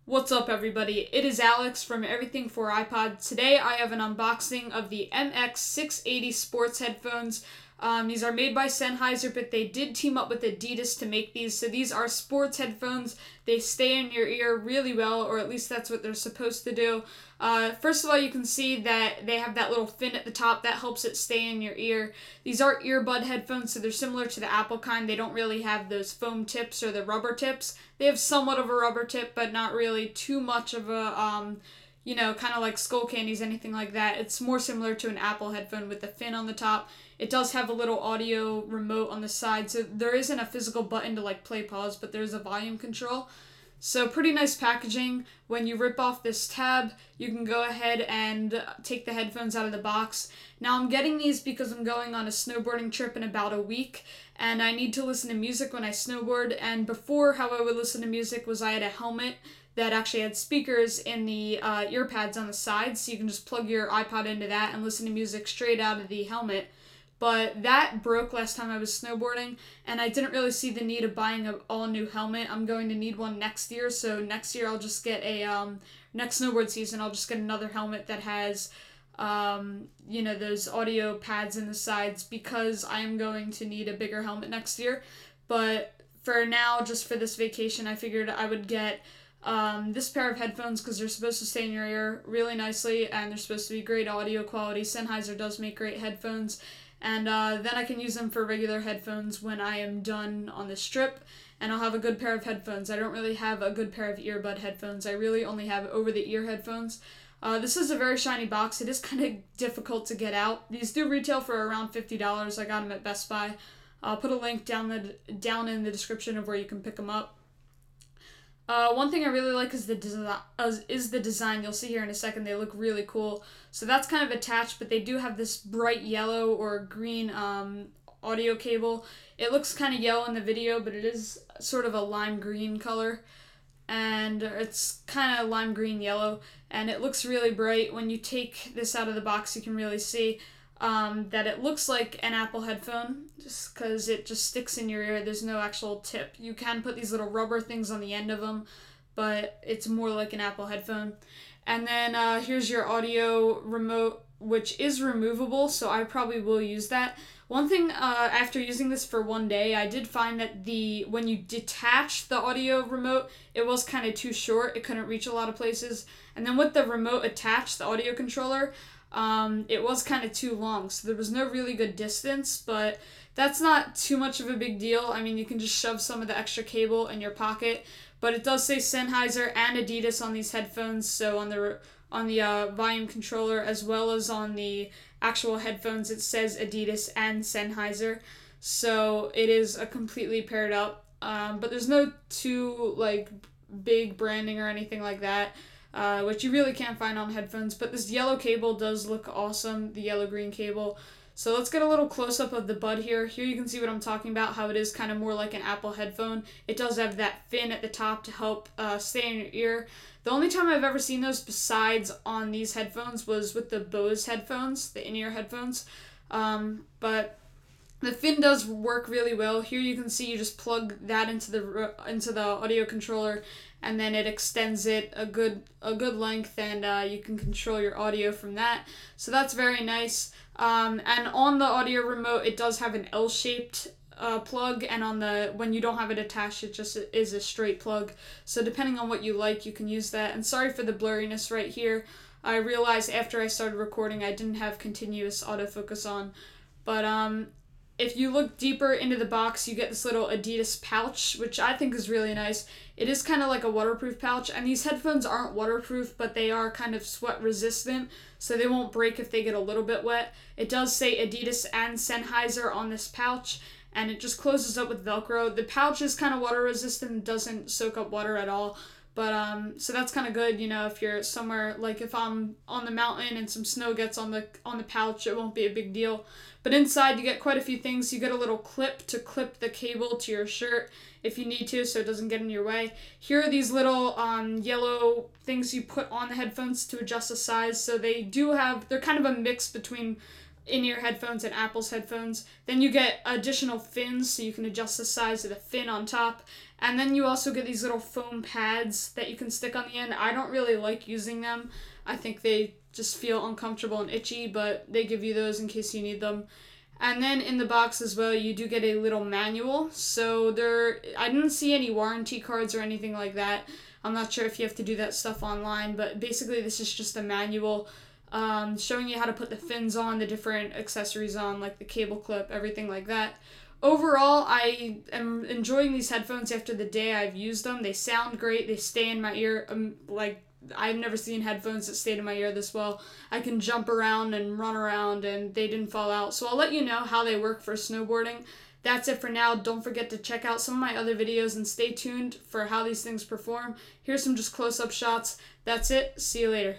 What's up, everybody? It is Alex from Everything for iPod. Today I have an unboxing of the MX 680 sports headphones. These are made by Sennheiser, but they did team up with Adidas to make these. So these are sports headphones. They stay in your ear really well, or at least that's what they're supposed to do. First of all, you can see that they have that little fin at the top that helps it stay in your ear. These are earbud headphones, so they're similar to the Apple kind. They don't really have those foam tips or the rubber tips. They have somewhat of a rubber tip, but not really too much of a, kind of like skull candies, anything like that. It's more similar to an Apple headphone with the fin on the top. It does have a little audio remote on the side, so there isn't a physical button to like play pause, but there's a volume control. So pretty nice packaging. When you rip off this tab, you can go ahead and take the headphones out of the box. Now I'm getting these because I'm going on a snowboarding trip in about a week, and I need to listen to music when I snowboard. And before, how I would listen to music was I had a helmet that actually had speakers in the ear pads on the sides, so you can just plug your iPod into that and listen to music straight out of the helmet. But that broke last time I was snowboarding, and I didn't really see the need of buying an all-new helmet. I'm going to need one next year, so next year I'll just get next snowboard season, I'll just get another helmet that has, those audio pads in the sides, because I am going to need a bigger helmet next year. But for now, just for this vacation, I figured I would get this pair of headphones because they're supposed to stay in your ear really nicely, and they're supposed to be great audio quality. Sennheiser does make great headphones. And then I can use them for regular headphones when I am done on this trip, and I'll have a good pair of headphones. I don't really have a good pair of earbud headphones. I really only have over-the-ear headphones. This is a very shiny box. It is kind of difficult to get out. These do retail for around $50. I got them at Best Buy. I'll put a link down in the description of where you can pick them up. One thing I really like is the design. You'll see here in a second. They look really cool. So that's kind of attached, but they do have this bright yellow or green audio cable. It looks kind of yellow in the video, but it is sort of a lime green color. And it's kind of lime green yellow, and it looks really bright. When you take this out of the box, you can really see that it looks like an Apple headphone, just because it just sticks in your ear. There's no actual tip. You can put these little rubber things on the end of them, but it's more like an Apple headphone. And then here's your audio remote, which is removable, so I probably will use that. One thing, after using this for one day, I did find that when you detach the audio remote, it was kind of too short. It couldn't reach a lot of places. And then with the remote attached, the audio controller, it was kind of too long, so there was no really good distance, but that's not too much of a big deal. I mean, you can just shove some of the extra cable in your pocket, but it does say Sennheiser and Adidas on these headphones, so on the volume controller as well as on the actual headphones, it says Adidas and Sennheiser, so it is a completely paired up, but there's no too, big branding or anything like that. Which you really can't find on headphones, but this yellow cable does look awesome, the yellow-green cable. So let's get a little close-up of the bud here. Here you can see what I'm talking about, how it is kind of more like an Apple headphone. It does have that fin at the top to help stay in your ear. The only time I've ever seen those besides on these headphones was with the Bose headphones, the in-ear headphones. But the fin does work really well. Here you can see you just plug that into the audio controller, and then it extends it a good length, and you can control your audio from that. So that's very nice. And on the audio remote, it does have an L-shaped plug, and when you don't have it attached, it just is a straight plug. So depending on what you like, you can use that. And sorry for the blurriness right here. I realized after I started recording, I didn't have continuous autofocus on, but if you look deeper into the box, you get this little Adidas pouch, which I think is really nice. It is kind of like a waterproof pouch, and these headphones aren't waterproof, but they are kind of sweat resistant, so they won't break if they get a little bit wet. It does say Adidas and Sennheiser on this pouch, and it just closes up with Velcro. The pouch is kind of water resistant, doesn't soak up water at all. But so that's kind of good, if you're somewhere, like if I'm on the mountain and some snow gets on the pouch, it won't be a big deal. But inside you get quite a few things. You get a little clip to clip the cable to your shirt if you need to, so it doesn't get in your way. Here are these little yellow things you put on the headphones to adjust the size. So they're kind of a mix between in-ear headphones and Apple's headphones. Then you get additional fins, so you can adjust the size of the fin on top. And then you also get these little foam pads that you can stick on the end. I don't really like using them. I think they just feel uncomfortable and itchy, but they give you those in case you need them. And then in the box as well, you do get a little manual. So I didn't see any warranty cards or anything like that. I'm not sure if you have to do that stuff online, but basically this is just a manual showing you how to put the fins on, the different accessories on, like the cable clip, everything like that. Overall, I am enjoying these headphones after the day I've used them. They sound great. They stay in my ear. I've never seen headphones that stayed in my ear this well. I can jump around and run around, and they didn't fall out. So I'll let you know how they work for snowboarding. That's it for now. Don't forget to check out some of my other videos and stay tuned for how these things perform. Here's some just close-up shots. That's it. See you later.